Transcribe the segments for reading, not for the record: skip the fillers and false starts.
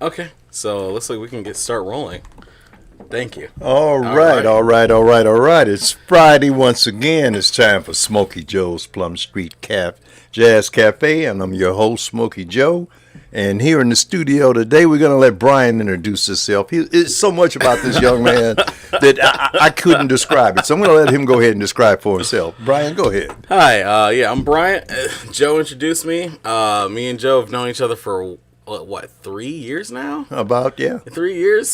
Okay, so looks like we can start rolling. Thank you. All right, all right, all right, all right. It's Friday once again. It's time for Smokey Joe's Plum Street Jazz Cafe, and I'm your host, Smokey Joe. And here in the studio today, we're going to let Brian introduce himself. It's so much about this young man that I couldn't describe it. So I'm going to let him go ahead and describe for himself. Brian, go ahead. Hi, I'm Brian. Joe introduced me. Me and Joe have known each other for, 3 years now? About, yeah. 3 years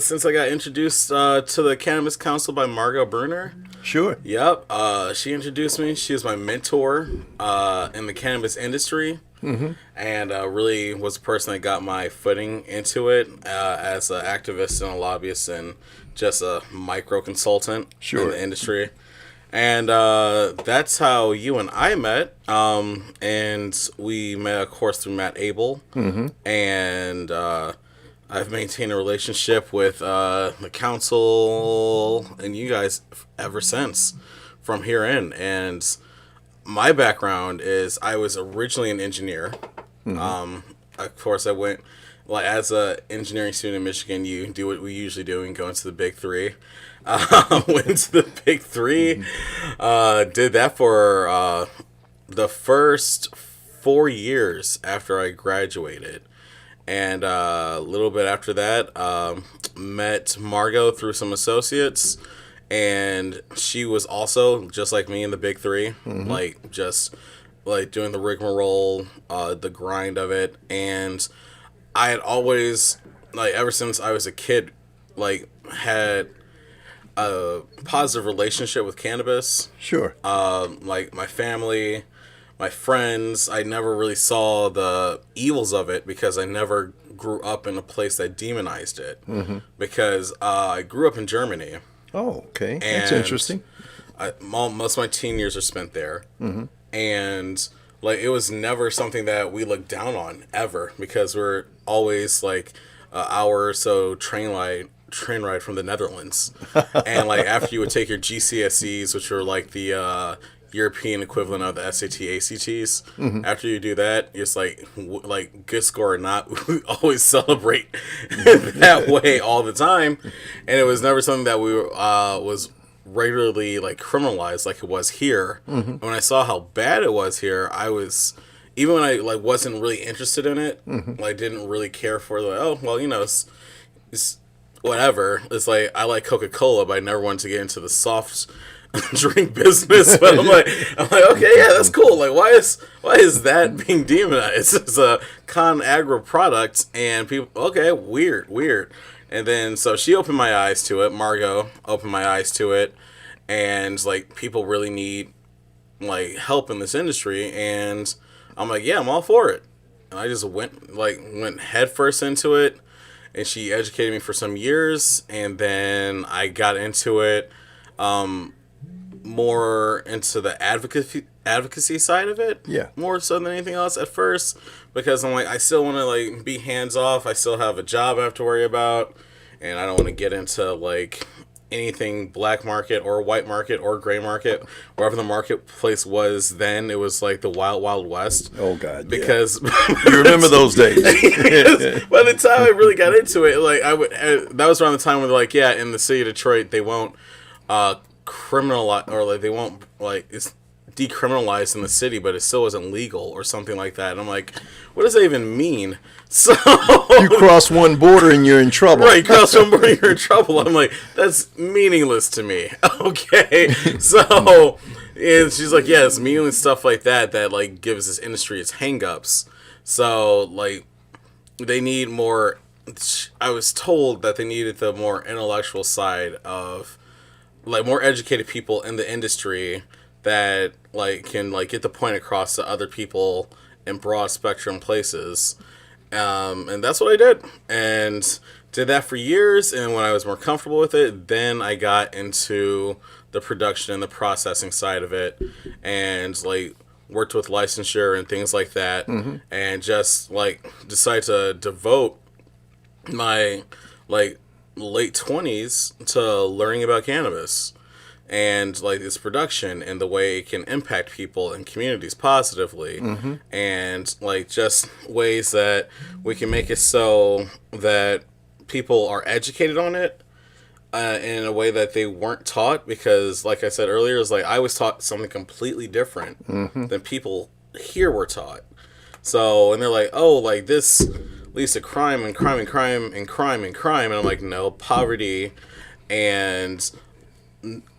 since I got introduced to the Cannabis Council by Margot Bruner. Sure. Yep. She introduced me. She was my mentor in the cannabis industry. Mm-hmm. And really was the person that got my footing into it as an activist and a lobbyist and just a micro consultant in the industry. And that's how you and I met. And we met, of course, through Matt Abel. Mm-hmm. And I've maintained a relationship with the council and you guys ever since from here in. And my background is I was originally an engineer. Mm-hmm. Of course, I went as an engineering student in Michigan. You do what we usually do and go into the big three. Went to the big three. Did that for the first 4 years after I graduated. And a little bit after that, met Margot through some associates. And she was also, just like me in the big three, mm-hmm. Doing the rigmarole, the grind of it. And I had always, ever since I was a kid, had a positive relationship with cannabis. Sure. My family, my friends, I never really saw the evils of it because I never grew up in a place that demonized it. Mm-hmm. Because I grew up in Germany. Oh, okay. That's interesting. Most of my teen years are spent there. Mm-hmm. And, it was never something that we looked down on, ever. Because we're always, an hour or so train ride from the Netherlands. And, after you would take your GCSEs, which were, the European equivalent of the SAT, ACTs. Mm-hmm. After you do that, it's good score or not, we always celebrate that way all the time. And it was never something that we was regularly criminalized like it was here. Mm-hmm. And when I saw how bad it was here, I was, even when I wasn't really interested in it, mm-hmm. Didn't really care for it's whatever. It's I like Coca-Cola, but I never wanted to get into the soft drink business. But I'm like, okay, yeah, that's cool. Why is that being demonized? It's a con-agro product, and people, okay, weird. And then, so she opened my eyes to it. Margot opened my eyes to it. And, people really need, help in this industry. And I'm like, yeah, I'm all for it. And I just went head first into it. And she educated me for some years. And then I got into it, more into the advocacy side of it. Yeah. More so than anything else at first. Because I'm I still want to be hands off. I still have a job I have to worry about. And I don't want to get into anything black market or white market or gray market. Wherever the marketplace was then, it was the wild, wild west. Oh, God. Because you remember those days. By the time I really got into it, that was around the time where in the city of Detroit, they won't criminalize, or they won't it's decriminalized in the city, but it still isn't legal or something like that. And I'm like, what does that even mean? So you cross one border and you're in trouble. Right, you cross one border and you're in trouble. I'm like, that's meaningless to me. Okay. So and she's like, yeah, it's meaningless stuff like that gives this industry its hang-ups. So they need more. I was told that they needed the more intellectual side of more educated people in the industry that can get the point across to other people in broad spectrum places. And that's what I did. And did that for years. And when I was more comfortable with it, then I got into the production and the processing side of it. And worked with licensure and things like that. Mm-hmm. And just decided to devote my late 20s to learning about cannabis. and like its production and the way it can impact people and communities positively, and like just ways that we can make it so that people are educated on it in a way that they weren't taught, because like I said earlier, it's like I was taught something completely different than people here were taught. So, and they're like, oh, like this leads to crime and crime and crime and crime and crime, and I'm like, no, poverty and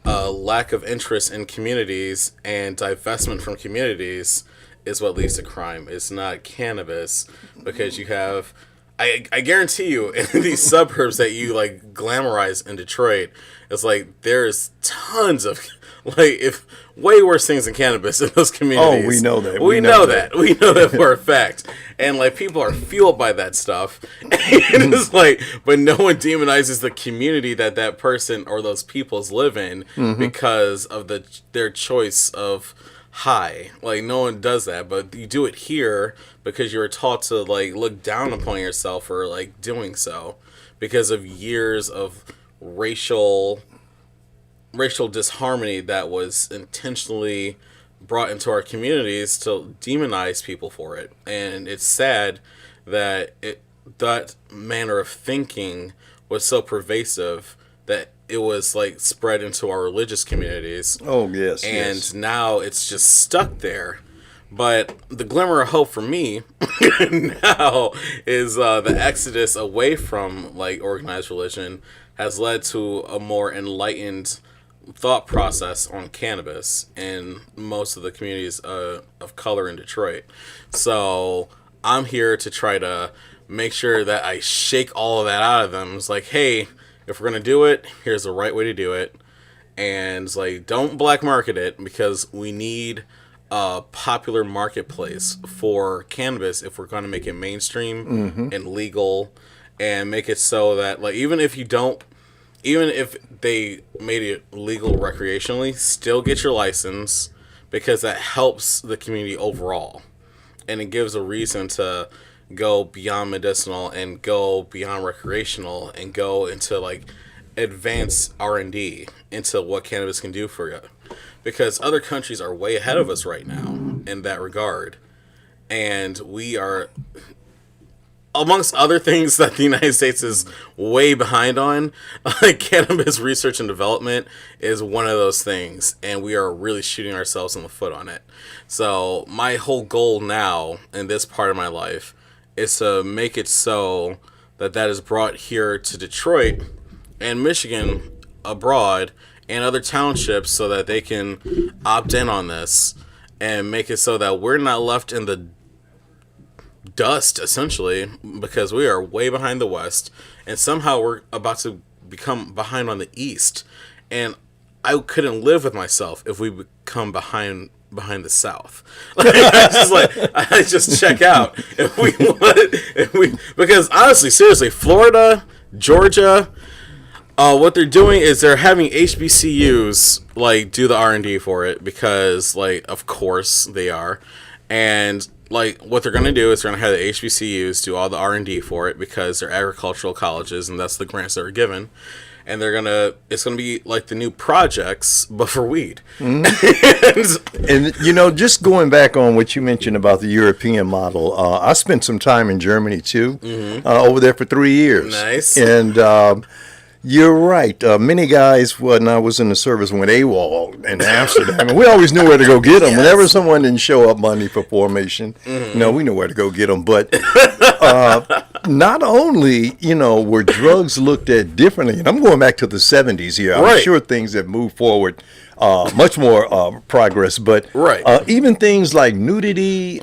lack of interest in communities and divestment from communities is what leads to crime. It's not cannabis, because you have, I guarantee you, in these suburbs that you like glamorize in Detroit, it's like there's tons of like if way worse things than cannabis in those communities. Oh, we know that. We know that. We know that for a fact. And like people are fueled by that stuff. And it's like, but no one demonizes the community that person or those peoples live in because of their choice of high. Like no one does that, but you do it here because you're taught to like look down upon yourself for like doing so because of years of racial disharmony that was intentionally brought into our communities to demonize people for it. And it's sad that that manner of thinking was so pervasive that it was like spread into our religious communities. Oh, yes. And now it's just stuck there. But the glimmer of hope for me now is the exodus away from like organized religion has led to a more enlightened thought process on cannabis in most of the communities of color in Detroit. So I'm here to try to make sure that I shake all of that out of them. It's like, hey, if we're going to do it, here's the right way to do it. And it's like, don't black market it, because we need a popular marketplace for cannabis if we're going to make it mainstream and legal, and make it so that like even if they made it legal recreationally, still get your license, because that helps the community overall. And it gives a reason to go beyond medicinal and go beyond recreational and go into like advanced R&D into what cannabis can do for you. Because other countries are way ahead of us right now in that regard. And we are, amongst other things that the United States is way behind on, like cannabis research and development is one of those things, and we are really shooting ourselves in the foot on it. So my whole goal now in this part of my life is to make it so that is brought here to Detroit and Michigan abroad and other townships, so that they can opt in on this and make it so that we're not left in the dust, essentially, because we are way behind the West, and somehow we're about to become behind on the East. And I couldn't live with myself if we become behind the South. I just check out because honestly, seriously, Florida, Georgia, what they're doing is they're having HBCUs like do the R&D for it, because like of course they are. And like what they're going to do is they're going to have the HBCUs do all the R&D for it, because they're agricultural colleges and that's the grants that are given. And it's going to be like the new projects, but for weed. And you know, just going back on what you mentioned about the European model, I spent some time in Germany too, over there for 3 years. Nice. And you're right. Many guys, when I was in the service, went AWOL in Amsterdam, and we always knew where to go get them. Yes. Whenever someone didn't show up Monday for formation, we knew where to go get them. But not only, were drugs looked at differently, and I'm going back to the 70s here. I'm sure things have moved forward, much more progress, but even things like nudity,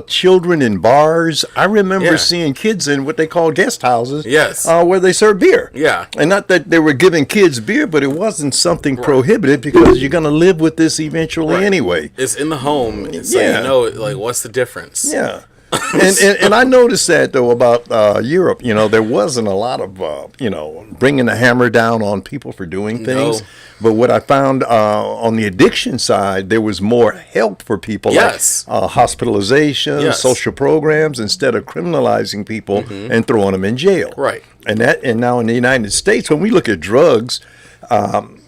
children in bars. I remember seeing kids in what they call guest houses, where they serve beer. Yeah, and not that they were giving kids beer, but it wasn't something prohibited, because you're going to live with this eventually anyway. It's in the home, so like what's the difference? Yeah. and I noticed that though about Europe, there wasn't a lot of bringing the hammer down on people for doing things. No. But what I found on the addiction side, there was more help for people, like hospitalization, social programs, instead of criminalizing people and throwing them in jail. Right. And now in the United States, when we look at drugs,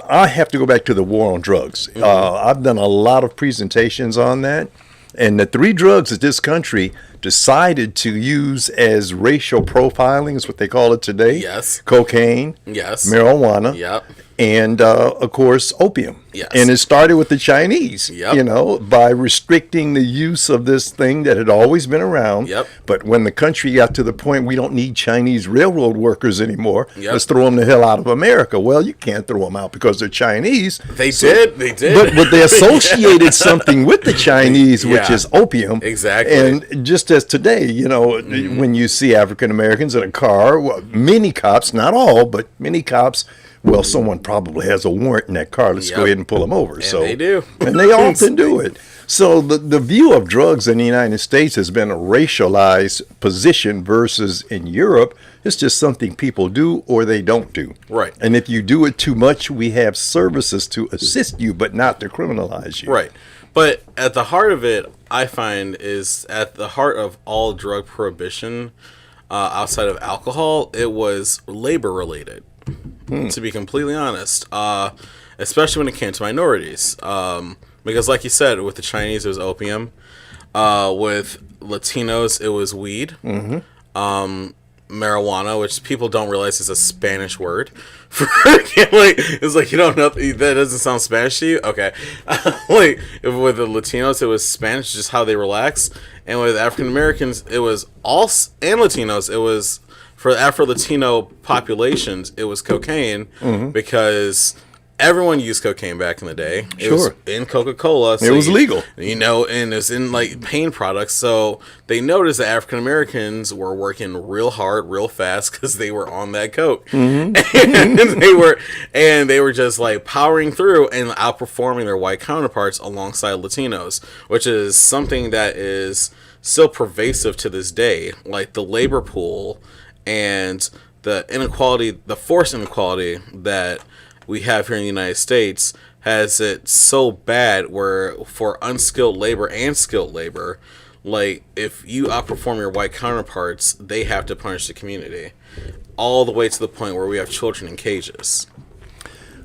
I have to go back to the war on drugs. I've done a lot of presentations on that. And the 3 drugs that this country decided to use as racial profiling is what they call it today. Yes. Cocaine. Yes. Marijuana. Yep. And, of course, opium. Yes. And it started with the Chinese, Yep. by restricting the use of this thing that had always been around. Yep. But when the country got to the point we don't need Chinese railroad workers anymore, Yep. let's throw them the hell out of America. Well, you can't throw them out because they're Chinese. They did. But they associated something with the Chinese, which Yeah. is opium. Exactly. And just as today, when you see African Americans in a car, many cops, not all, but many cops, well, someone probably has a warrant in that car. Let's go ahead and pull them over. And they do. And they often do it. So the view of drugs in the United States has been a racialized position versus in Europe, it's just something people do or they don't do. Right. And if you do it too much, we have services to assist you, but not to criminalize you. Right. But at the heart of it, I find, is at the heart of all drug prohibition outside of alcohol, it was labor related. To be completely honest, especially when it came to minorities, because like you said, with the Chinese it was opium, with Latinos it was weed, marijuana, which people don't realize is a Spanish word. It's like, you don't know, that doesn't sound Spanish to you. Okay, like with the Latinos it was Spanish, just how they relax, and with African Americans it was and Latinos it was. For Afro-Latino populations, it was cocaine because everyone used cocaine back in the day. It was in Coca-Cola. So it was legal. And it's in like pain products. So they noticed that African Americans were working real hard, real fast because they were on that coke. And they were just like powering through and outperforming their white counterparts alongside Latinos, which is something that is still pervasive to this day. Like the labor pool and the inequality, the forced inequality that we have here in the United States has it so bad where for unskilled labor and skilled labor, like if you outperform your white counterparts, they have to punish the community. All the way to the point where we have children in cages.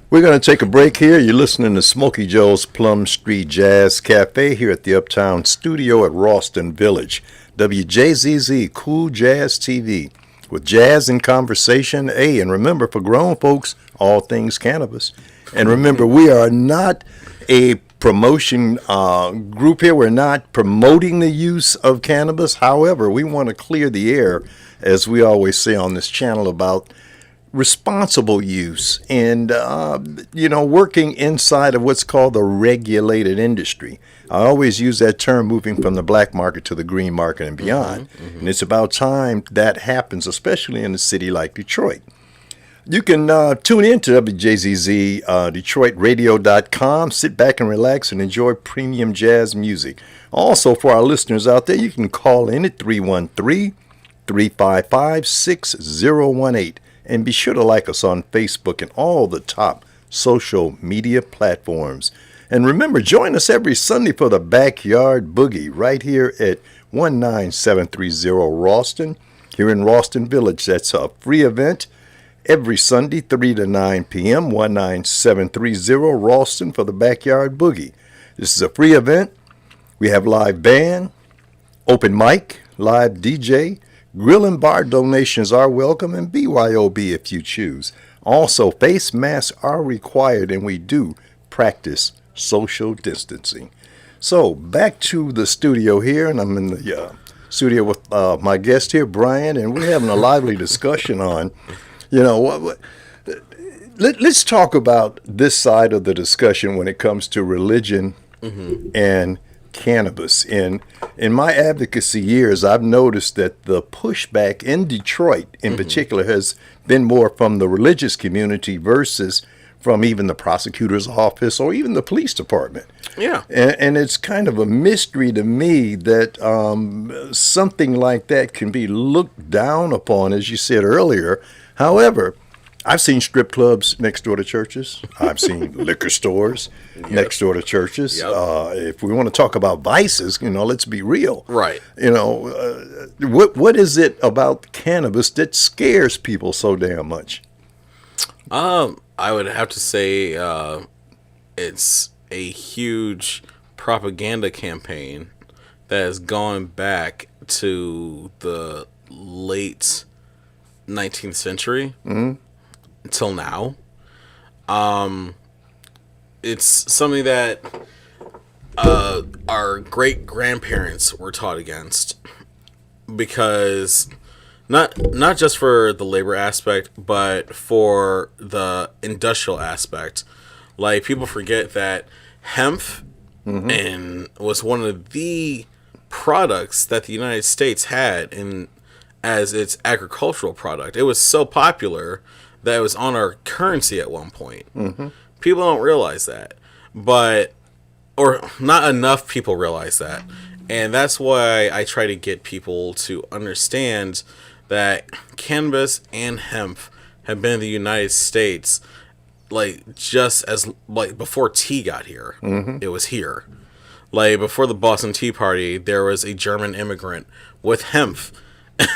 We're going to take a break here. You're listening to Smokey Joe's Plum Street Jazz Cafe here at the Uptown Studio at Ralston Village. WJZZ Cool Jazz TV. With jazz and conversation, and remember, for grown folks, all things cannabis. And remember, we are not a promotion group here. We're not promoting the use of cannabis. However, we want to clear the air, as we always say on this channel, about responsible use and, working inside of what's called the regulated industry. I always use that term, moving from the black market to the green market and beyond. And it's about time that happens, especially in a city like Detroit. You can tune in to WJZZ, DetroitRadio.com. Sit back and relax and enjoy premium jazz music. Also, for our listeners out there, you can call in at 313-355-6018. And be sure to like us on Facebook and all the top social media platforms. And remember, join us every Sunday for the Backyard Boogie right here at 19730 Ralston, here in Ralston Village. That's a free event every Sunday, 3 to 9 p.m., 19730 Ralston for the Backyard Boogie. This is a free event. We have live band, open mic, live DJ, grill and bar donations are welcome, and BYOB if you choose. Also, face masks are required, and we do practice social distancing. So, back to the studio here, and I'm in the studio with my guest here, Brian, and we're having a lively discussion on, let's talk about this side of the discussion when it comes to religion and cannabis. In my advocacy years, I've noticed that the pushback in Detroit in particular has been more from the religious community versus from even the prosecutor's office or even the police department. Yeah. And it's kind of a mystery to me that something like that can be looked down upon, as you said earlier. However, I've seen strip clubs next door to churches. I've seen liquor stores next door to churches. If we want to talk about vices, let's be real. Right. What is it about cannabis that scares people so damn much? I would have to say it's a huge propaganda campaign that has gone back to the late 19th century until now. It's something that our great grandparents were taught against, because not just for the labor aspect, but for the industrial aspect. Like, people forget that hemp and was one of the products that the United States had in as its agricultural product. It was so popular that it was on our currency at one point. People don't realize that, or not enough people realize that. And that's why I try to get people to understand that cannabis and hemp have been in the United States, like, just as, like, before tea got here. It was here. Like, before the Boston Tea Party, there was a German immigrant with hemp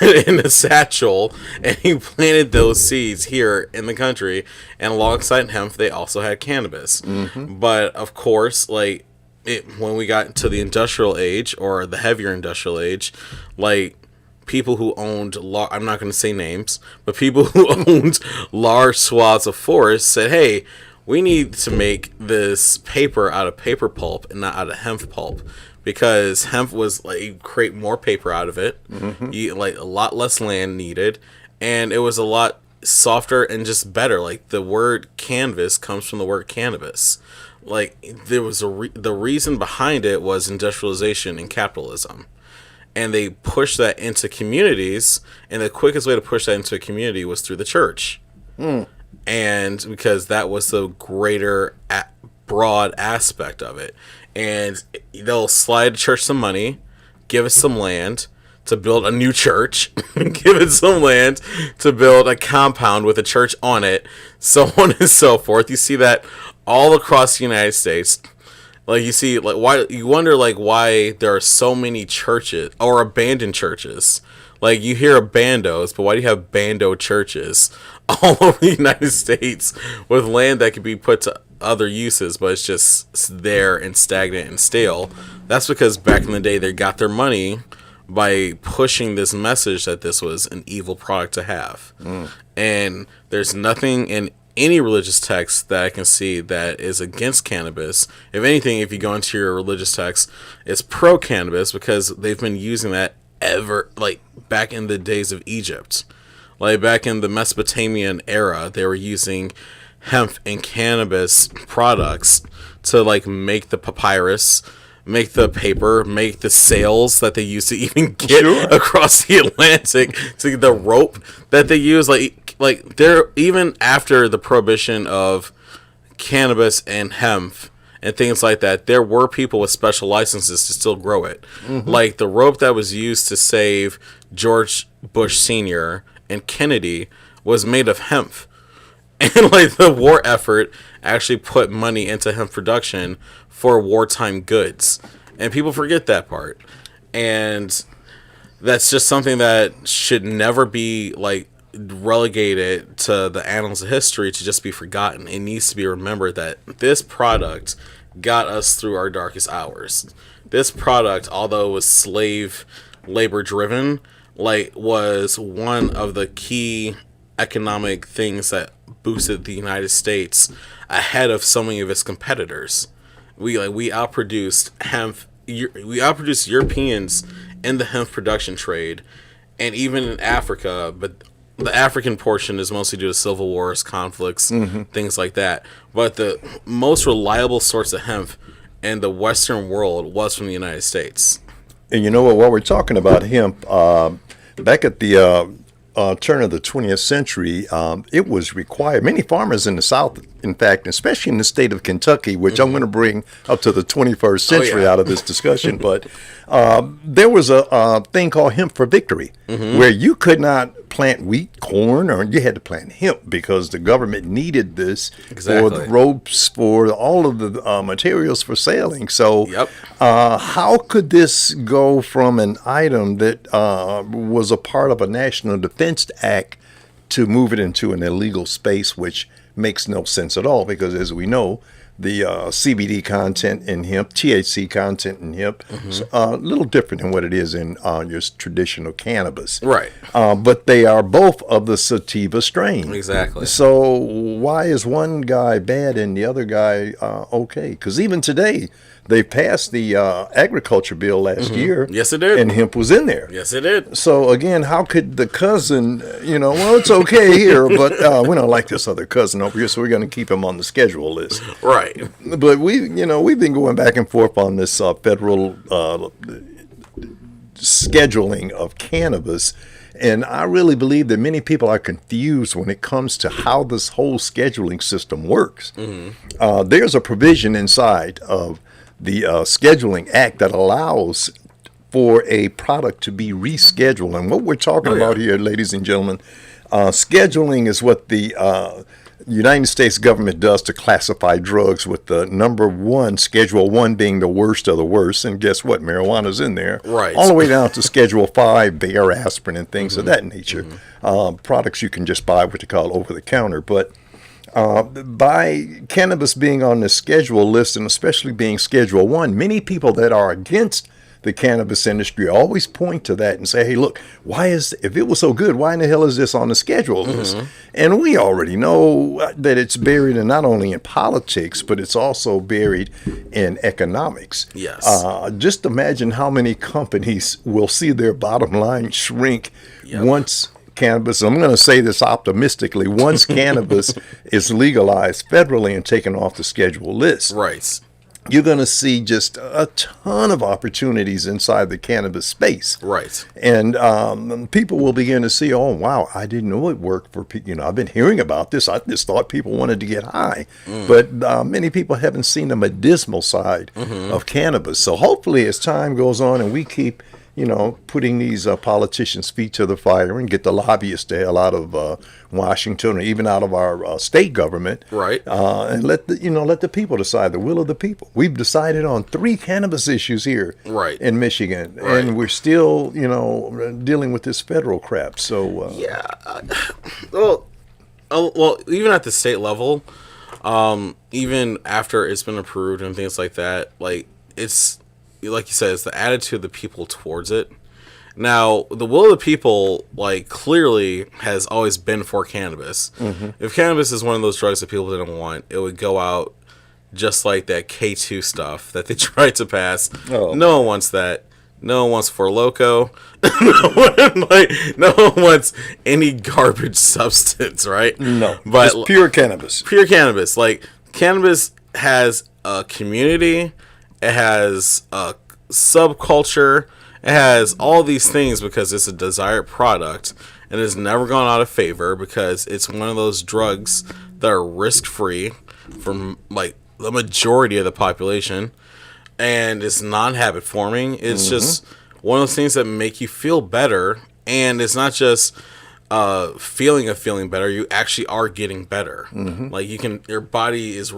in a satchel, and he planted those seeds here in the country. And alongside hemp, they also had cannabis. But of course, like, when we got to the industrial age, or the heavier industrial age, like, people who owned, I'm not going to say names, but people who owned large swaths of forest said, hey, we need to make this paper out of paper pulp and not out of hemp pulp, because hemp was, like, you create more paper out of it, like, a lot less land needed, and it was a lot softer and just better. Like, the word canvas comes from the word cannabis. Like, there was the reason behind it was industrialization and capitalism. And they pushed that into communities, and the quickest way to push that into a community was through the church. And because that was the greater broad aspect of it. And they'll slide the church some money, give us some land to build a new church, give it some land to build a compound with a church on it, so on and so forth. You see that all across the United States. Like, you see, like, why, you wonder, like, why there are so many churches or abandoned churches. Like, you hear of bandos, but why do you have bando churches all over the United States with land that could be put to other uses, but it's just there and stagnant and stale? That's because back in the day, they got their money by pushing this message that this was an evil product to have. And there's nothing in any religious text that I can see that is against cannabis. If anything, if you go into your religious text, it's pro-cannabis, because they've been using that ever, like, back in the days of Egypt. Like, back in the Mesopotamian era, they were using hemp and cannabis products to, like, make the papyrus, make the paper, make the sails that they used to even get across the Atlantic, to the rope that they use. Like, they're, even after the prohibition of cannabis and hemp and things like that, there were people with special licenses to still grow it. Like, the rope that was used to save George Bush Sr. and Kennedy was made of hemp. And, like, the war effort actually put money into hemp production for wartime goods. And people forget that part. And that's just something that should never be, like, relegated to the annals of history to just be forgotten. It needs to be remembered that this product got us through our darkest hours. This product, although it was slave labor driven, like, was one of the key economic things that boosted the United States ahead of so many of its competitors. We outproduced hemp. We outproduced Europeans in the hemp production trade, and even in Africa, but the African portion is mostly due to civil wars, conflicts, things like that. But the most reliable source of hemp in the Western world was from the United States. And you know what? While we're talking about hemp, back at the turn of the 20th century, it was required. Many farmers in the South, in fact, especially in the state of Kentucky, which I'm going to bring up to the 21st century out of this discussion, but there was a thing called Hemp for Victory, where you could not plant wheat, corn, or you had to plant hemp because the government needed this for the ropes, for all of the materials for sailing. So how could this go from an item that was a part of a National Defense Act to move it into an illegal space, which makes no sense at all because, as we know, the CBD content in hemp, THC content in hemp, is a little different than what it is in your traditional cannabis. Right. But they are both of the sativa strain. Exactly. So why is one guy bad and the other guy okay? Because even today, they passed the agriculture bill last year. Yes, it did. And hemp was in there. Yes, it did. So again, how could the cousin, well, it's okay here, but we don't like this other cousin over here, so we're going to keep him on the schedule list. Right. But we've been going back and forth on this federal scheduling of cannabis. And I really believe that many people are confused when it comes to how this whole scheduling system works. There's a provision inside of the Scheduling Act that allows for a product to be rescheduled. And what we're talking about here, ladies and gentlemen, scheduling is what the United States government does to classify drugs, with the number one, Schedule 1 being the worst of the worst. And guess what? Marijuana's in there. Right. All the way down to Schedule 5, Bayer aspirin and things of that nature. Products you can just buy what they call over the counter. But by cannabis being on the schedule list, and especially being Schedule 1, many people that are against the cannabis industry always point to that and say, hey, look, if it was so good, why in the hell is this on the schedule list? And we already know that it's buried in not only in politics, but it's also buried in economics. Yes. Just imagine how many companies will see their bottom line shrink once cannabis, I'm going to say this optimistically, once cannabis is legalized federally and taken off the schedule list. Right. You're going to see just a ton of opportunities inside the cannabis space. Right. And people will begin to see, oh, wow, I didn't know it worked for people. I've been hearing about this. I just thought people wanted to get high. But many people haven't seen the medicinal side of cannabis. So hopefully as time goes on and we keep putting these politicians' feet to the fire and get the lobbyists the hell out of Washington or even out of our state government, right? And let the people decide, the will of the people. We've decided on 3 cannabis issues here, right, in Michigan, and we're still, dealing with this federal crap. So well, even at the state level, even after it's been approved and things like that, it's. Like you said, it's the attitude of the people towards it. Now, the will of the people, clearly has always been for cannabis. If cannabis is one of those drugs that people didn't want, it would go out just like that K2 stuff that they tried to pass. No one wants that. No one wants Four Loko. No one wants any garbage substance, right? No, but just pure cannabis. Pure cannabis. Cannabis has a community. It has a subculture. It has all these things because it's a desired product, and it's never gone out of favor because it's one of those drugs that are risk-free from the majority of the population, and it's non-habit forming. It's just one of those things that make you feel better, and it's not just feeling better. You actually are getting better. Your body is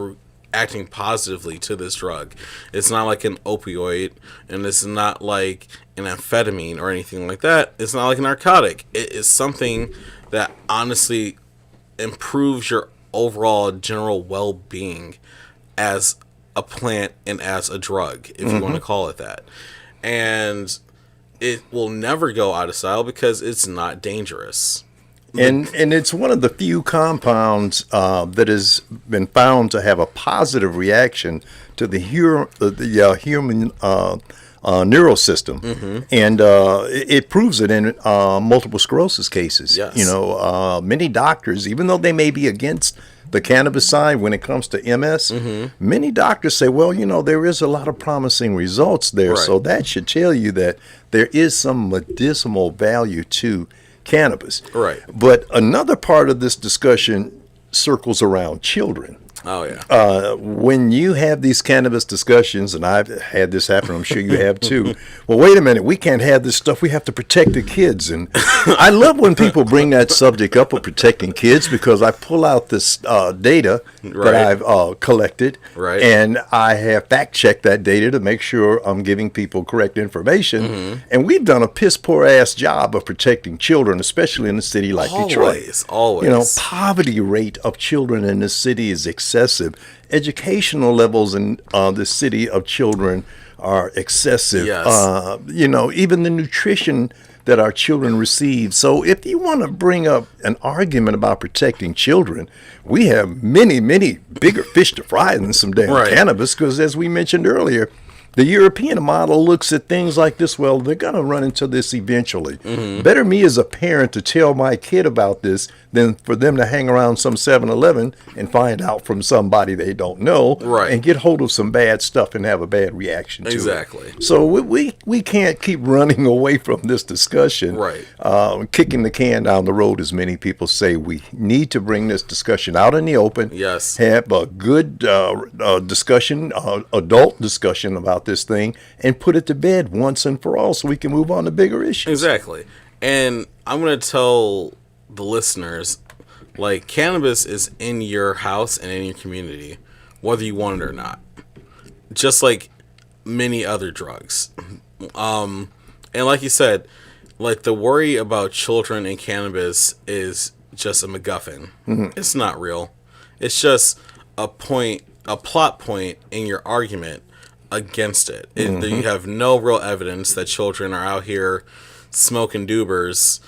acting positively to this drug. It's not like an opioid, and it's not like an amphetamine or anything like that. It's not like a narcotic. It is something that honestly improves your overall general well-being as a plant and as a drug, if you want to call it that. And it will never go out of style because it's not dangerous. And it's one of the few compounds that has been found to have a positive reaction to the human neural system, and it proves it in multiple sclerosis cases. Yes. Many doctors, even though they may be against the cannabis side when it comes to MS, many doctors say, well, there is a lot of promising results there, so that should tell you that there is some medicinal value to cannabis. Right. But another part of this discussion circles around children. Oh, yeah. When you have these cannabis discussions, and I've had this happen, I'm sure you have too. Well, wait a minute, we can't have this stuff. We have to protect the kids. And I love when people bring that subject up of protecting kids, because I pull out this data that I've collected, and I have fact checked that data to make sure I'm giving people correct information. And we've done a piss poor ass job of protecting children, especially in a city like Detroit. Always. You know, poverty rate of children in the city is excessive. Educational levels in the city of children are excessive. Yes. You know, even the nutrition that our children receive. So if you want to bring up an argument about protecting children, we have many, many bigger fish to fry than some damn cannabis, because as we mentioned earlier, the European model looks at things like this. Well, they're going to run into this eventually. Better me as a parent to tell my kid about this than for them to hang around some 7-Eleven and find out from somebody they don't know and get hold of some bad stuff and have a bad reaction to it. So we can't keep running away from this discussion, kicking the can down the road, as many people say. We need to bring this discussion out in the open, have a good discussion, adult discussion about this thing, and put it to bed once and for all so we can move on to bigger issues. Exactly. And I'm going to tell the listeners, like, cannabis is in your house and in your community, whether you want it or not. Just like many other drugs. And like you said, like, the worry about children and cannabis is just a MacGuffin. It's not real. It's just a plot point in your argument against it. You have no real evidence that children are out here smoking doobers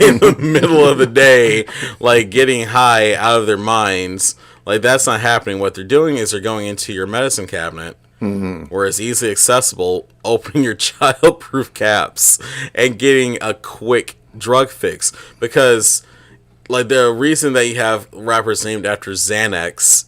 in the middle of the day, like getting high out of their minds. Like, that's not happening. What they're doing is they're going into your medicine cabinet, where it's easily accessible, opening your child-proof caps and getting a quick drug fix. Because, like, the reason that you have rappers named after Xanax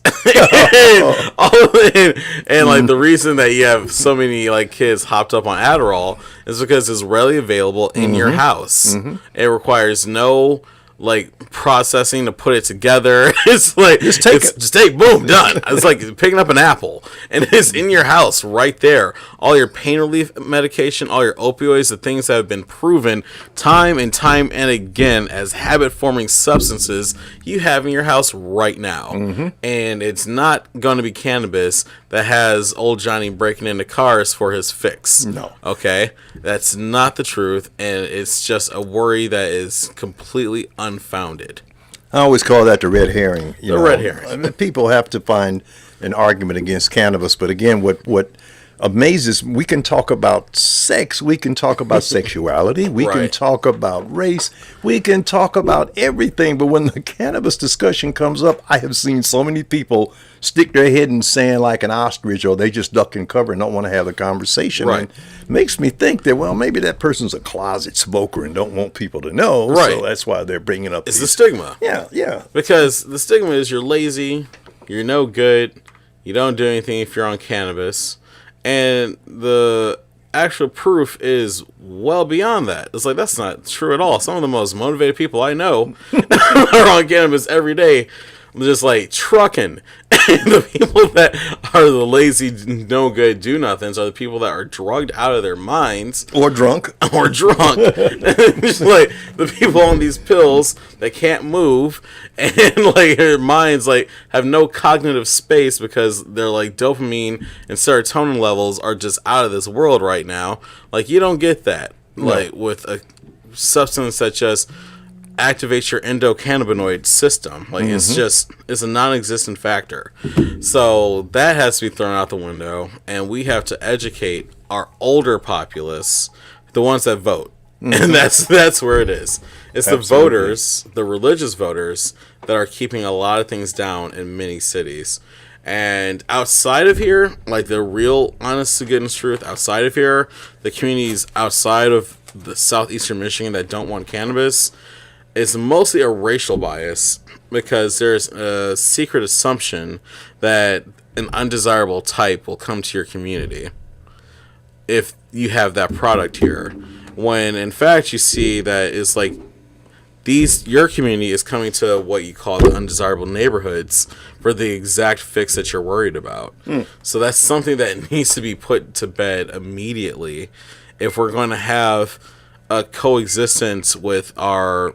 and like the reason that you have so many like kids hopped up on Adderall is because it's readily available in your house. It requires no like processing to put it together. It's like just take boom, done. It's like picking up an apple, and it's in your house right there. All your pain relief medication, all your opioids, the things that have been proven time and time and again as habit forming substances, you have in your house right now. And it's not going to be cannabis that has old Johnny breaking into cars for his fix. No. Okay, that's not the truth, and it's just a worry that is completely unfounded. I always call that the red herring. Red herring. I mean, people have to find an argument against cannabis, but again, what amazes, we can talk about sex, we can talk about sexuality, we can talk about race, we can talk about everything, but when the cannabis discussion comes up, I have seen so many people stick their head in sand like an ostrich, or they just duck and cover and don't want to have a conversation. And it makes me think that, well, maybe that person's a closet smoker and don't want people to know, so that's why they're bringing up the stigma. Yeah. Because the stigma is you're lazy, you're no good, you don't do anything if you're on cannabis. And the actual proof is well beyond that. It's like, that's not true at all. Some of the most motivated people I know are on cannabis every day, just like trucking. And the people that are the lazy, no good, do nothings are the people that are drugged out of their minds. Or drunk. Just like the people on these pills that can't move and like their minds like have no cognitive space because their like dopamine and serotonin levels are just out of this world right now. Like, you don't get that like with a substance that just activates your endocannabinoid system. Like, it's a non-existent factor. So that has to be thrown out the window, and we have to educate our older populace, the ones that vote. And that's where it is. It's the voters, the religious voters, that are keeping a lot of things down in many cities. And outside of here, like the real honest to goodness truth, outside of here, the communities outside of the southeastern Michigan that don't want cannabis, it's mostly a racial bias, because there's a secret assumption that an undesirable type will come to your community if you have that product here, when in fact you see that it's like your community is coming to what you call the undesirable neighborhoods for the exact fix that you're worried about. So that's something that needs to be put to bed immediately if we're going to have a coexistence with our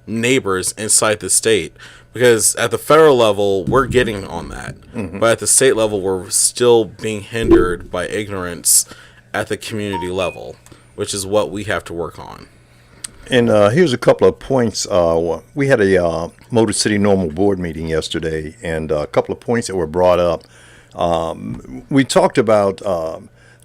neighbors inside the state. Because at the federal level, we're getting on that. But at the state level, we're still being hindered by ignorance at the community level, which is what we have to work on. And here's a couple of points. We had a Motor City Normal board meeting yesterday, and a couple of points that were brought up. We talked about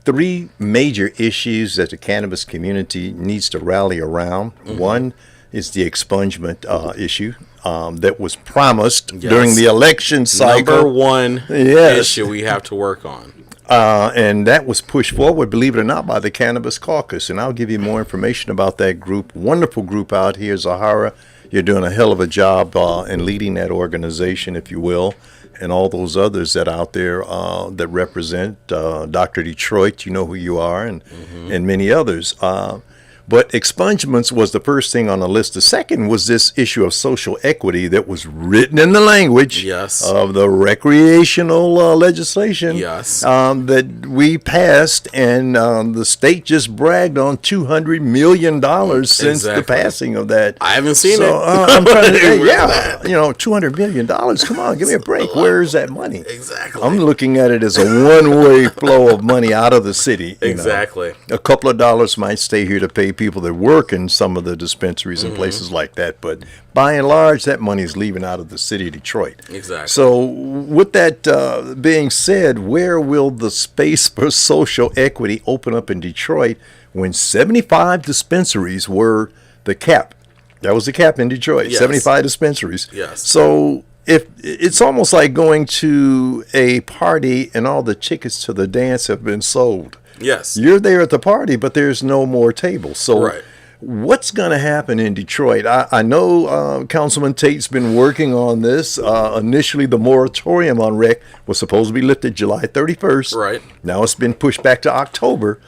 3 major issues that the cannabis community needs to rally around. One is the expungement issue that was promised during the election cycle. Number one issue we have to work on. And that was pushed forward, believe it or not, by the Cannabis Caucus. And I'll give you more information about that group. Wonderful group out here, Zahara. You're doing a hell of a job in leading that organization, if you will, and all those others that out there that represent Dr. Detroit. You know who you are, and many others. But expungements was the first thing on the list. The second was this issue of social equity that was written in the language of the recreational legislation that we passed, and the state just bragged on $200 million since the passing of that. I haven't seen it. I'm trying to say, $200 million. Come on, give me a break. Where is that money? Exactly. I'm looking at it as a one-way flow of money out of the city. Exactly. A couple of dollars might stay here to pay people that work in some of the dispensaries and places like that, but by and large, that money is leaving out of the city of Detroit. Exactly. So, with that being said, where will the space for social equity open up in Detroit when 75 dispensaries were the cap? That was the cap in Detroit. 75 dispensaries. So, if it's almost like going to a party and all the tickets to the dance have been sold. You're there at the party, but there's no more tables. So what's going to happen in Detroit? I know Councilman Tate's been working on this. Initially, the moratorium on rec was supposed to be lifted July 31st. Now it's been pushed back to October.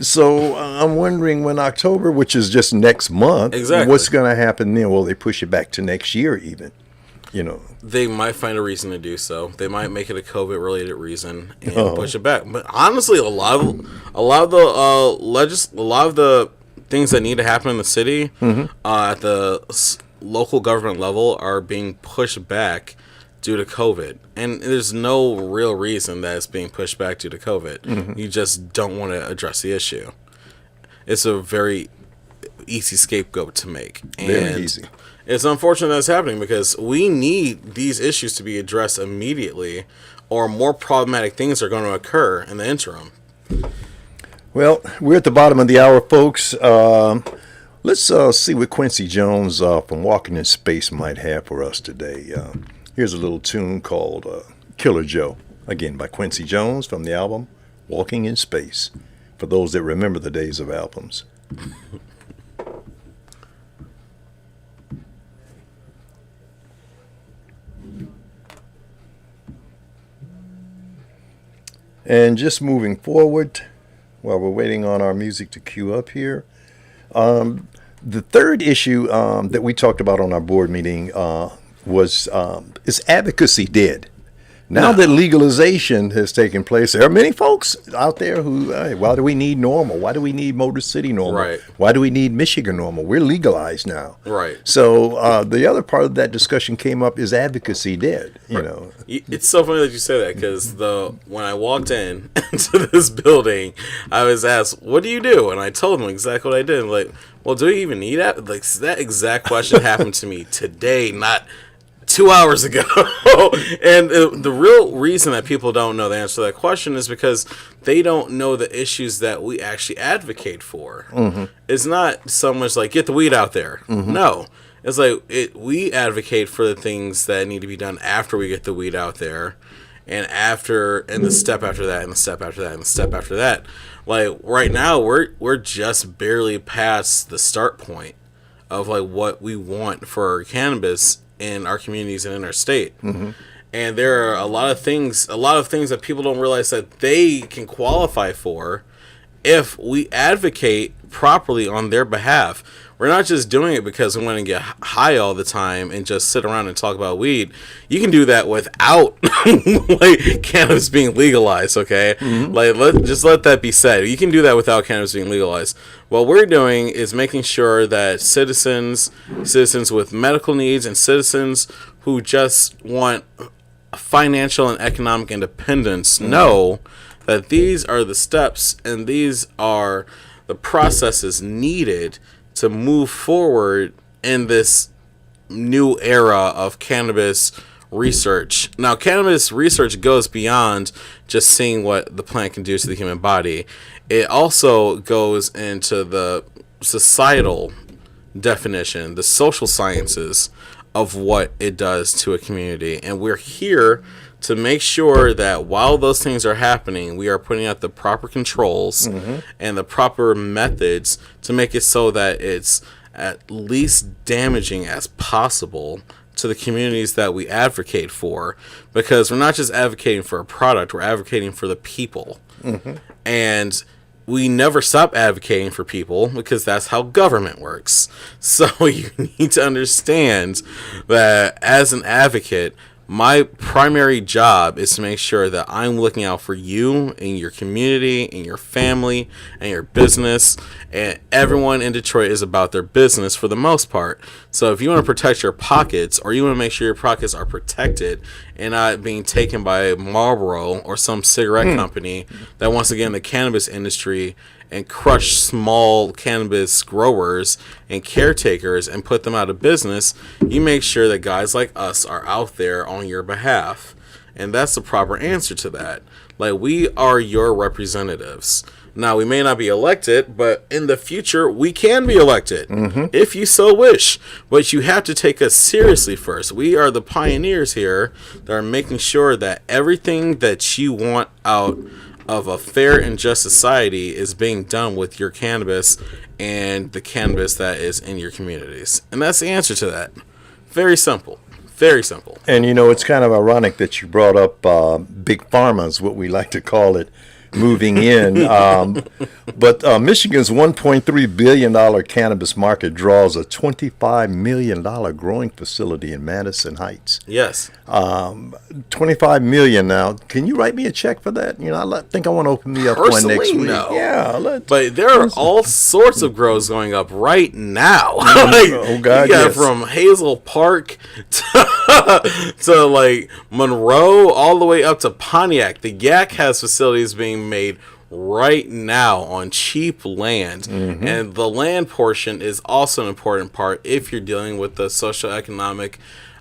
So I'm wondering when October, which is just next month, what's going to happen then? Will they push it back to next year even? They might find a reason to do so. They might make it a COVID-related reason and push it back. But honestly, a lot of the things that need to happen in the city at the local government level are being pushed back due to COVID. And there's no real reason that it's being pushed back due to COVID. You just don't want to address the issue. It's a very easy scapegoat to make. Very easy. It's unfortunate that's happening because we need these issues to be addressed immediately, or more problematic things are going to occur in the interim. Well, we're at the bottom of the hour, folks. Let's see what Quincy Jones from Walking in Space might have for us today. Here's a little tune called Killer Joe, again by Quincy Jones from the album Walking in Space, for those that remember the days of albums. And just moving forward, while we're waiting on our music to queue up here, the third issue that we talked about on our board meeting was, is advocacy dead? Now that legalization has taken place, there are many folks out there who, hey, why do we need normal? Why do we need Motor City normal? Why do we need Michigan normal? We're legalized now. So the other part of that discussion came up, is advocacy dead? You know, it's so funny that you say that, because when I walked in into this building, I was asked, "What do you do?" And I told them exactly what I did. I'm like, well, do we even need that? Like, that exact question happened to me today, not 2 hours ago. And the real reason that people don't know the answer to that question is because they don't know the issues that we actually advocate for. It's not so much like, get the weed out there. No. It's like, we advocate for the things that need to be done after we get the weed out there, and the step after that, and the step after that, and the step after that. Like, right now, we're just barely past the start point of like what we want for cannabis in our communities and in our state. And there are a lot of things that people don't realize that they can qualify for if we advocate properly on their behalf. we're not just doing it because we want to get high all the time and just sit around and talk about weed. You can do that without like cannabis being legalized, okay? Like let that be said. You can do that without cannabis being legalized. What we're doing is making sure that citizens with medical needs and citizens who just want financial and economic independence know that these are the steps and these are the processes needed to move forward in this new era of cannabis research. Now, cannabis research goes beyond just seeing what the plant can do to the human body. It also goes into the societal definition, the social sciences of what it does to a community. And we're here to make sure that while those things are happening, we are putting out the proper controls and the proper methods to make it so that it's at least damaging as possible to the communities that we advocate for. Because we're not just advocating for a product, we're advocating for the people. And we never stop advocating for people because that's how government works. So you need to understand that as an advocate, my primary job is to make sure that I'm looking out for you and your community and your family and your business. And everyone in Detroit is about their business for the most part. So if you want to protect your pockets, or you want to make sure your pockets are protected and not being taken by Marlboro or some cigarette company that wants to get in the cannabis industry and crush small cannabis growers and caretakers and put them out of business, you make sure that guys like us are out there on your behalf. And that's the proper answer to that. Like, we are your representatives. Now, we may not be elected, but in the future, we can be elected if you so wish. But you have to take us seriously first. We are the pioneers here that are making sure that everything that you want out of a fair and just society is being done with your cannabis and the cannabis that is in your communities. And that's the answer to that. Very simple. Very simple. And, you know, it's kind of ironic that you brought up big pharma is what we like to call it, moving in. But Michigan's $1.3 billion cannabis market draws a $25 million growing facility in Madison Heights. Yes. $25 million now. Can you write me a check for that? You know, I think I want to open me up one next week. No. Yeah. But there are all sorts of grows going up right now. Oh, God, yes. From Hazel Park to like Monroe all the way up to Pontiac. The Yak has facilities being made right now on cheap land, and the land portion is also an important part if you're dealing with the socioeconomic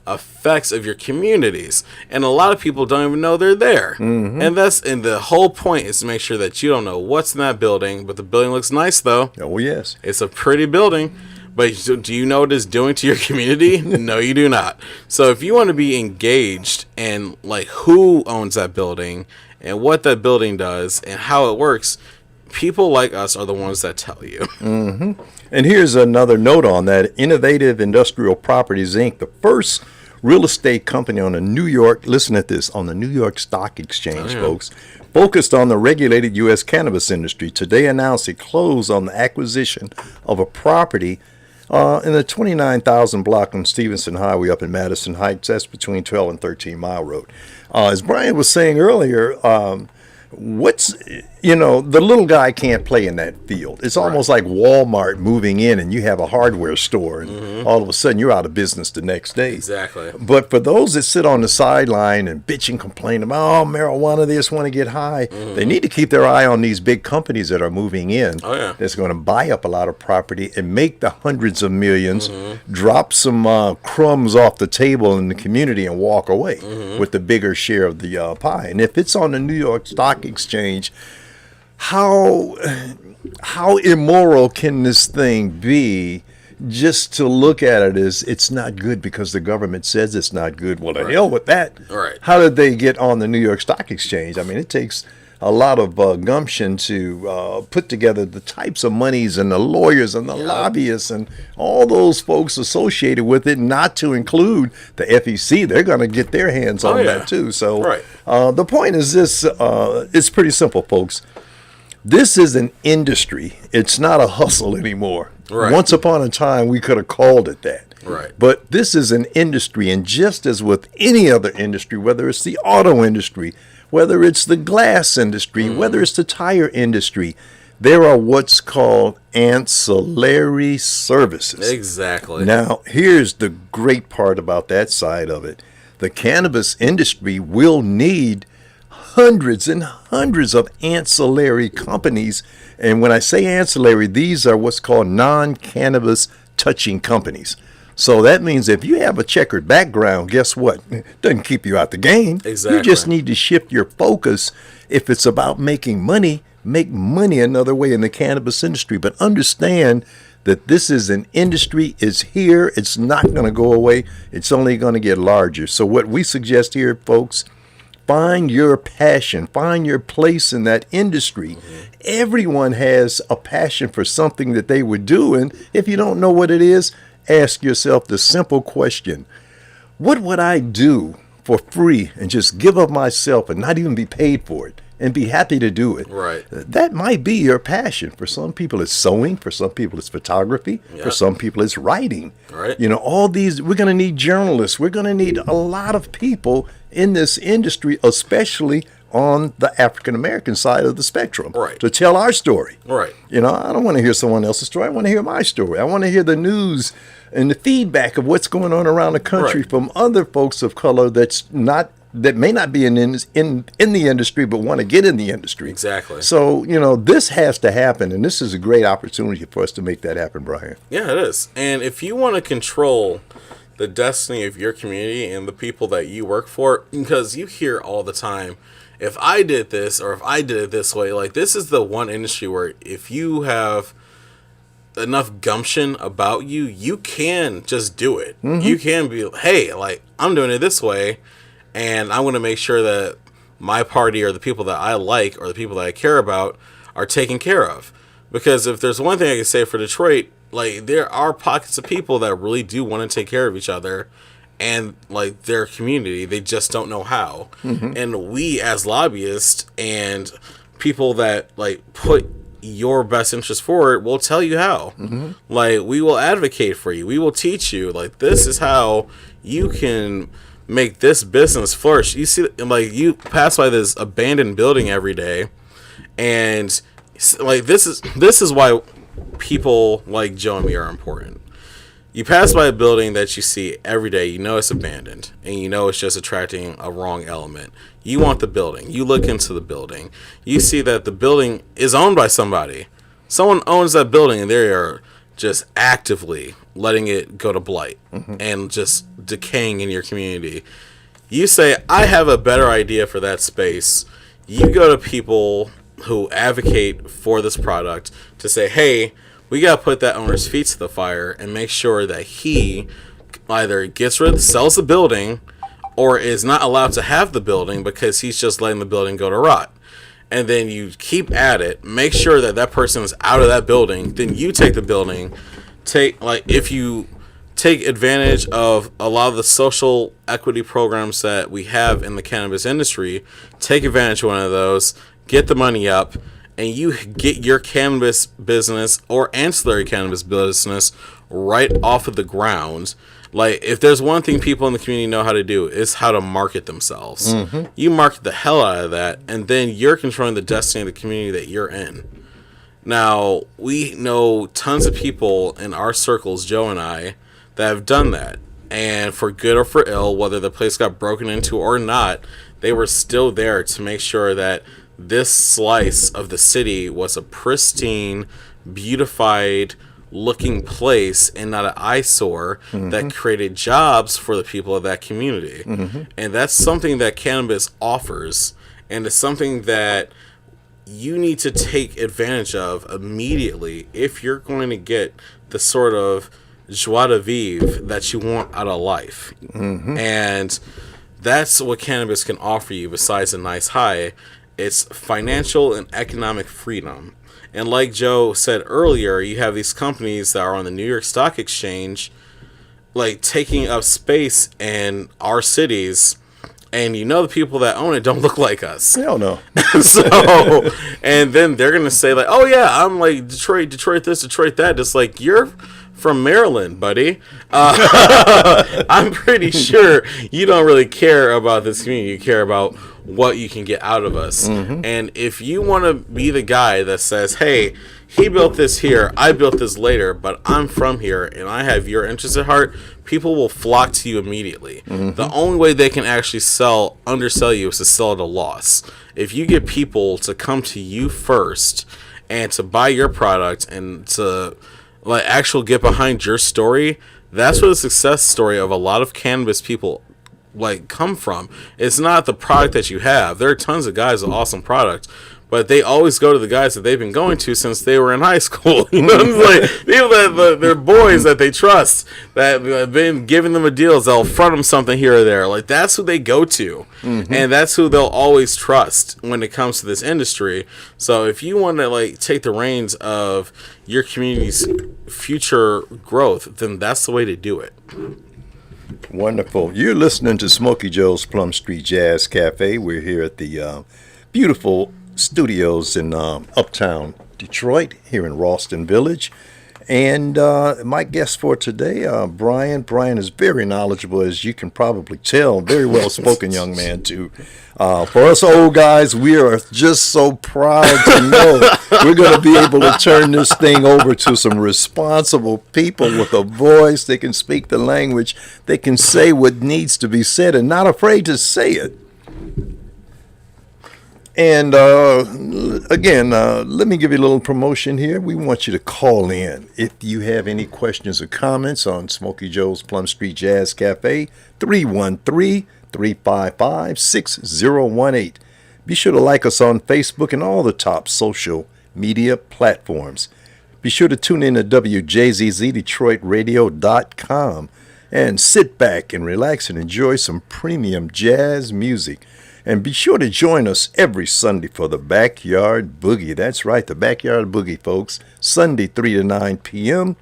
effects of your communities, and a lot of people don't even know they're there. And the whole point is to make sure that you don't know what's in that building, but the building looks nice though. Oh yes, it's a pretty building. But do you know what it's doing to your community? No, you do not. So if you want to be engaged in like who owns that building and what that building does and how it works, people like us are the ones that tell you. And here's another note on that. Innovative Industrial Properties, Inc., the first real estate company on the New York, listen at this, on the New York Stock Exchange, folks, focused on the regulated U.S. cannabis industry, today announced it closed on the acquisition of a property in the 29,000 block on Stevenson Highway up in Madison Heights. That's between 12 and 13 Mile Road. As Brian was saying earlier, the little guy can't play in that field. It's almost like Walmart moving in and you have a hardware store and all of a sudden you're out of business the next day. Exactly. But for those that sit on the sideline and bitch and complain about, marijuana, they just want to get high, they need to keep their eye on these big companies that are moving in. That's going to buy up a lot of property and make the hundreds of millions, drop some crumbs off the table in the community and walk away with the bigger share of the pie. And if it's on the New York Stock Exchange, how immoral can this thing be? Just to look at it as it's not good because the government says it's not good. Well, the hell with that. How did they get on the New York Stock Exchange? I mean, it takes a lot of gumption to put together the types of monies and the lawyers and the lobbyists and all those folks associated with it, not to include the FEC. They're going to get their hands on that too. So the point is this, it's pretty simple, folks. This is an industry. It's not a hustle anymore. Right. Once upon a time, we could have called it that. Right. But this is an industry, and just as with any other industry, whether it's the auto industry, whether it's the glass industry, whether it's the tire industry, there are what's called ancillary services. Exactly. Now, here's the great part about that side of it. The cannabis industry will need hundreds and hundreds of ancillary companies. And when I say ancillary, these are what's called non-cannabis touching companies. So that means if you have a checkered background, guess what? It doesn't keep you out the game. Exactly. You just need to shift your focus. If it's about making money, make money another way in the cannabis industry. But understand that this is an industry. It's here. It's not going to go away. It's only going to get larger. So what we suggest here, folks, find your passion. Find your place in that industry. Everyone has a passion for something that they would do. And if you don't know what it is, ask yourself the simple question: what would I do for free and just give up myself and not even be paid for it and be happy to do it? Right. That might be your passion. For some people, it's sewing. For some people, it's photography. Yep. For some people, it's writing. Right. You know, all these, we're going to need journalists. We're going to need a lot of people in this industry, especially on the African-American side of the spectrum, Right. to tell our story. Right. You know, I don't want to hear someone else's story. I want to hear my story. I want to hear the news and the feedback of what's going on around the country Right. from other folks of color that may not be in the industry but want to get in the industry. Exactly. So, you know, this has to happen, and this is a great opportunity for us to make that happen, Brian. Yeah, it is. And if you want to control the destiny of your community and the people that you work for, because you hear all the time, if I did this or if I did it this way, like, this is the one industry where if you have enough gumption about you, you can just do it. You can be, hey, like, I'm doing it this way, and I'm going to make sure that my party or the people that I like or the people that I care about are taken care of. Because if there's one thing I can say for Detroit, like, there are pockets of people that really do want to take care of each other and, like, their community. They just don't know how. And we as lobbyists and people that, like, put your best interest forward will tell you how. Like, we will advocate for you. We will teach you, like, this is how you can make this business flourish. You see, like, you pass by this abandoned building every day, and, like, this is why people like Joe and me are important. You pass by a building that you see every day, you know it's abandoned, and you know it's just attracting a wrong element. You want the building. You look into the building. You see that the building is owned by somebody. Someone owns that building, and they are just actively letting it go to blight and just decaying in your community. You say, I have a better idea for that space. You go to people who advocate for this product to say, hey, we got to put that owner's feet to the fire and make sure that he either sells the building or is not allowed to have the building because he's just letting the building go to rot. And then you keep at it, make sure that that person is out of that building. Then you take the building. If you take advantage of a lot of the social equity programs that we have in the cannabis industry, take advantage of one of those, get the money up, and you get your cannabis business or ancillary cannabis business right off of the ground. Like, if there's one thing people in the community know how to do, is how to market themselves. You market the hell out of that, and then you're controlling the destiny of the community that you're in. Now, we know tons of people in our circles, Joe and I, that have done that. And for good or for ill, whether the place got broken into or not, they were still there to make sure that this slice of the city was a pristine, beautified looking place and not an eyesore that created jobs for the people of that community. And that's something that cannabis offers, and it's something that you need to take advantage of immediately if you're going to get the sort of joie de vivre that you want out of life. And that's what cannabis can offer you besides a nice high. It's financial and economic freedom. And like Joe said earlier, you have these companies that are on the New York Stock Exchange, like, taking up space in our cities And the people that own it don't look like us. Hell no. So, and then they're gonna say like, "Oh yeah, I'm like Detroit this, Detroit that." Just like, you're from Maryland, buddy. I'm pretty sure you don't really care about this community. You care about what you can get out of us. And if you want to be the guy that says, "Hey, he built this here, I built this later, but I'm from here and I have your interests at heart," people will flock to you immediately. The only way they can actually undersell you is to sell at a loss. If you get people to come to you first and to buy your product and to like actually get behind your story, that's where the success story of a lot of cannabis people like come from. It's not the product that you have. There are tons of guys with awesome products, but they always go to the guys that they've been going to since they were in high school. You know, like people that they're boys that they trust, that have been giving them a deal, they'll front them something here or there. Like that's who they go to, and that's who they'll always trust when it comes to this industry. So if you want to like take the reins of your community's future growth, then that's the way to do it. Wonderful. You're listening to Smokey Joe's Plum Street Jazz Cafe. We're here at the beautiful studios in uptown Detroit, here in Ralston Village. And my guest for today, Brian. Brian is very knowledgeable, as you can probably tell. Very well-spoken young man, too. For us old guys, we are just so proud to know we're going to be able to turn this thing over to some responsible people with a voice. They can speak the language. They can say what needs to be said and not afraid to say it. And again, let me give you a little promotion here. We want you to call in if you have any questions or comments on Smokey Joe's Plum Street Jazz Cafe, 313-355-6018. Be sure to like us on Facebook and all the top social media platforms. Be sure to tune in to WJZZ DetroitRadio.com and sit back and relax and enjoy some premium jazz music. And be sure to join us every Sunday for the Backyard Boogie. That's right, the Backyard Boogie, folks. Sunday, 3 to 9 p.m.,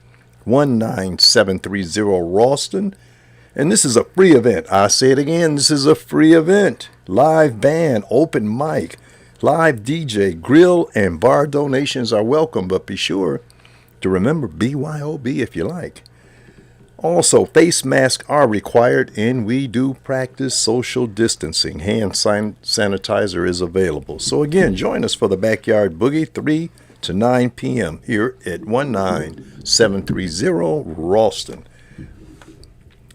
19730 Ralston. And this is a free event. I say it again, this is a free event. Live band, open mic, live DJ, grill, and bar donations are welcome. But be sure to remember BYOB if you like. Also, face masks are required, and we do practice social distancing. Hand sanitizer is available. So again, join us for the Backyard Boogie, 3 to 9 p.m. here at 19730 Ralston.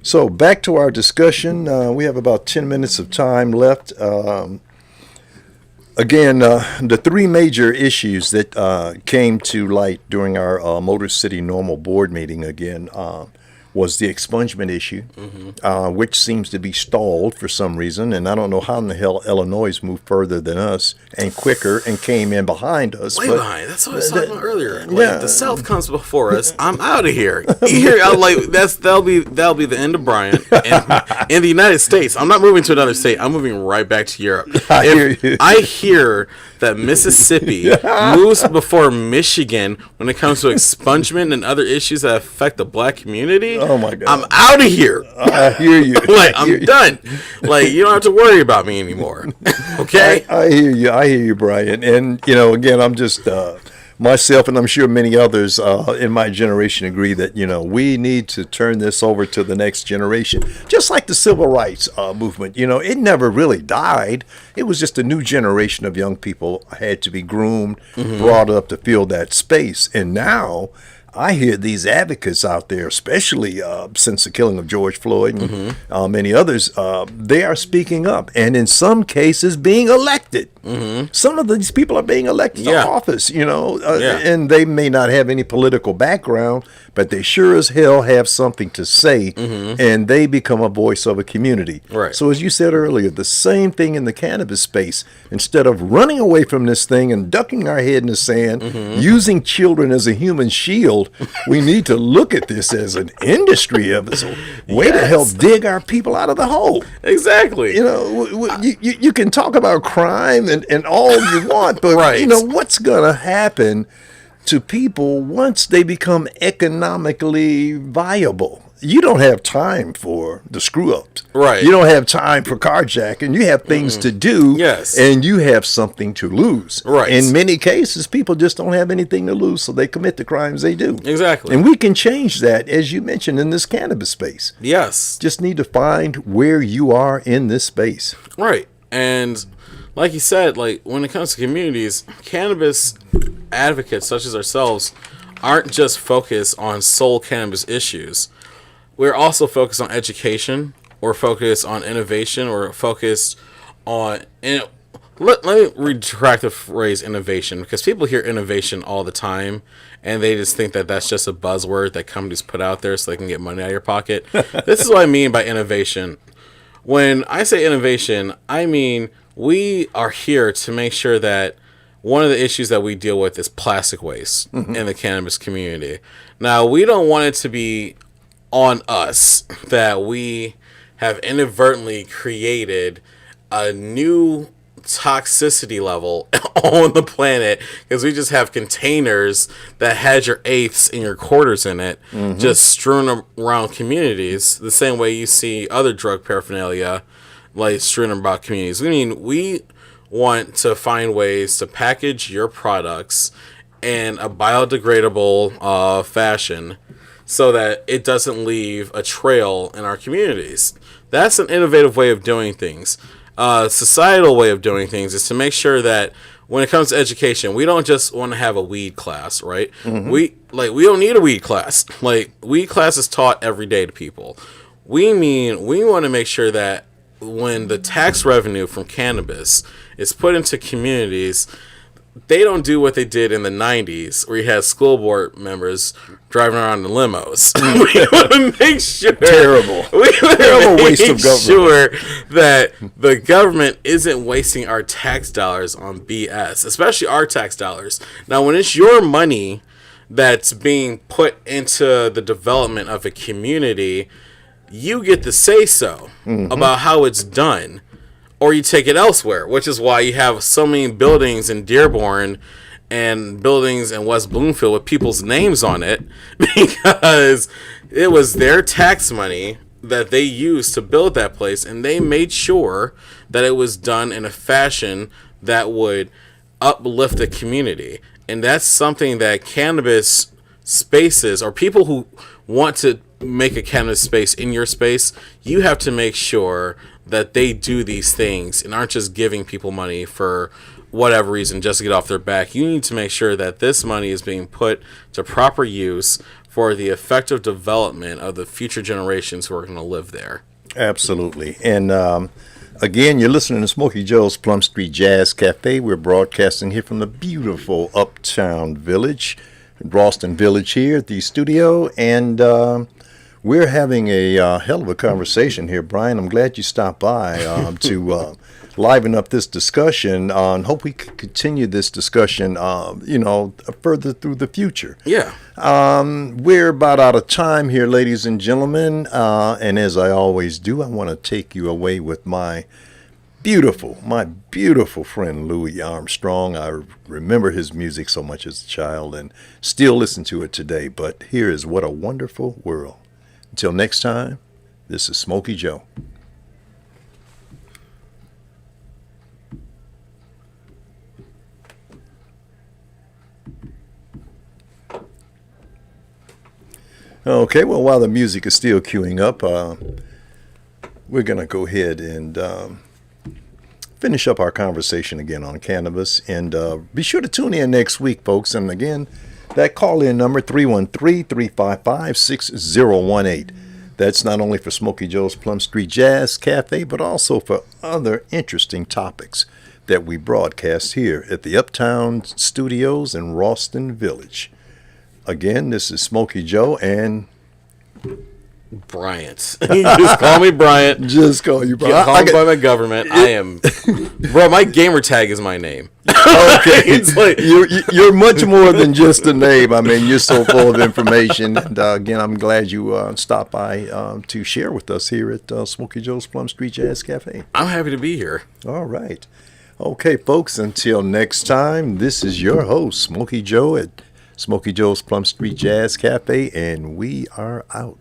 So back to our discussion. We have about 10 minutes of time left. Again, the three major issues that came to light during our Motor City Normal Board meeting again was the expungement issue, which seems to be stalled for some reason. And I don't know how in the hell Illinois moved further than us and quicker and came in behind us. Way behind. That's what I was talking about earlier. Like, the South comes before us. I'm out of here. That'll be the end of Brian. And in the United States, I'm not moving to another state. I'm moving right back to Europe. I hear that Mississippi moves before Michigan when it comes to expungement and other issues that affect the black community. Oh my God! I'm out of here. I hear you. I'm done. Like, you don't have to worry about me anymore. Okay? I hear you. I hear you, Brian. And again, I'm just myself, and I'm sure many others in my generation agree that we need to turn this over to the next generation. Just like the civil rights movement, it never really died. It was just a new generation of young people had to be groomed, brought up to fill that space, and now I hear these advocates out there, especially since the killing of George Floyd and many others, they are speaking up and in some cases being elected. Some of these people are being elected to office, and they may not have any political background, but they sure as hell have something to say, and they become a voice of a community. Right. So as you said earlier, the same thing in the cannabis space. Instead of running away from this thing and ducking our head in the sand, using children as a human shield, we need to look at this as an industry, as a way to help dig our people out of the hole. Exactly. You can talk about crime and all you want, but what's going to happen to people once they become economically viable? you don't have time for the screw ups. Right. You don't have time for carjacking. You have things to do. Yes. And you have something to lose. Right. In many cases, people just don't have anything to lose, so they commit the crimes they do. Exactly. And we can change that, as you mentioned, in this cannabis space. Yes. Just need to find where you are in this space. Right. And like you said, like when it comes to communities, cannabis advocates such as ourselves aren't just focused on sole cannabis issues. We're also focused on education. We're focused on innovation. We're focused on... Let me retract the phrase innovation, because people hear innovation all the time, and they just think that that's just a buzzword that companies put out there so they can get money out of your pocket. This is what I mean by innovation. When I say innovation, I mean we are here to make sure that one of the issues that we deal with is plastic waste in the cannabis community. Now, we don't want it to be on us that we have inadvertently created a new toxicity level on the planet because we just have containers that had your eighths and your quarters in it just strewn around communities the same way you see other drug paraphernalia like strewn about communities. I mean, we want to find ways to package your products in a biodegradable fashion so that it doesn't leave a trail in our communities. That's an innovative way of doing things. Societal way of doing things is to make sure that when it comes to education, we don't just want to have a weed class, right? We don't need a weed class. Like, weed class is taught every day to people. We want to make sure that when the tax revenue from cannabis is put into communities, they don't do what they did in the 90s where you had school board members driving around in limos. We want to make sure... Terrible waste of government. Sure that the government isn't wasting our tax dollars on BS, especially our tax dollars. Now, when it's your money that's being put into the development of a community, you get to say so about how it's done. Or you take it elsewhere, which is why you have so many buildings in Dearborn and buildings in West Bloomfield with people's names on it, because it was their tax money that they used to build that place, and they made sure that it was done in a fashion that would uplift the community. And that's something that cannabis spaces, or people who want to make a cannabis space in your space, you have to make sure that they do these things and aren't just giving people money for whatever reason just to get off their back. You need to make sure that this money is being put to proper use for the effective development of the future generations who are going to live there. Absolutely. And again, you're listening to Smokey Joe's Plum Street Jazz Cafe. We're broadcasting here from the beautiful Uptown Village, Ralston Village here at the studio. And we're having a hell of a conversation here, Brian. I'm glad you stopped by to liven up this discussion. And hope we can continue this discussion, further through the future. Yeah. We're about out of time here, ladies and gentlemen. And as I always do, I want to take you away with my beautiful friend Louis Armstrong. I remember his music so much as a child and still listen to it today. But here is What a Wonderful World. Until next time, this is Smokey Joe. Okay, well, while the music is still queuing up, we're going to go ahead and finish up our conversation again on cannabis. And be sure to tune in next week, folks. And again, that call-in number, 313-355-6018. That's not only for Smokey Joe's Plum Street Jazz Cafe, but also for other interesting topics that we broadcast here at the Uptown Studios in Ralston Village. Again, this is Smokey Joe and... Bryant. Just call me Bryant. Just call you Bryant. Call me by my government. I am... Bro, my gamer tag is my name. Okay. It's like, you're much more than just a name. I mean, you're so full of information. And again, I'm glad you stopped by to share with us here at Smokey Joe's Plum Street Jazz Cafe. I'm happy to be here. All right. Okay, folks, until next time, this is your host, Smokey Joe at Smokey Joe's Plum Street Jazz Cafe, and we are out.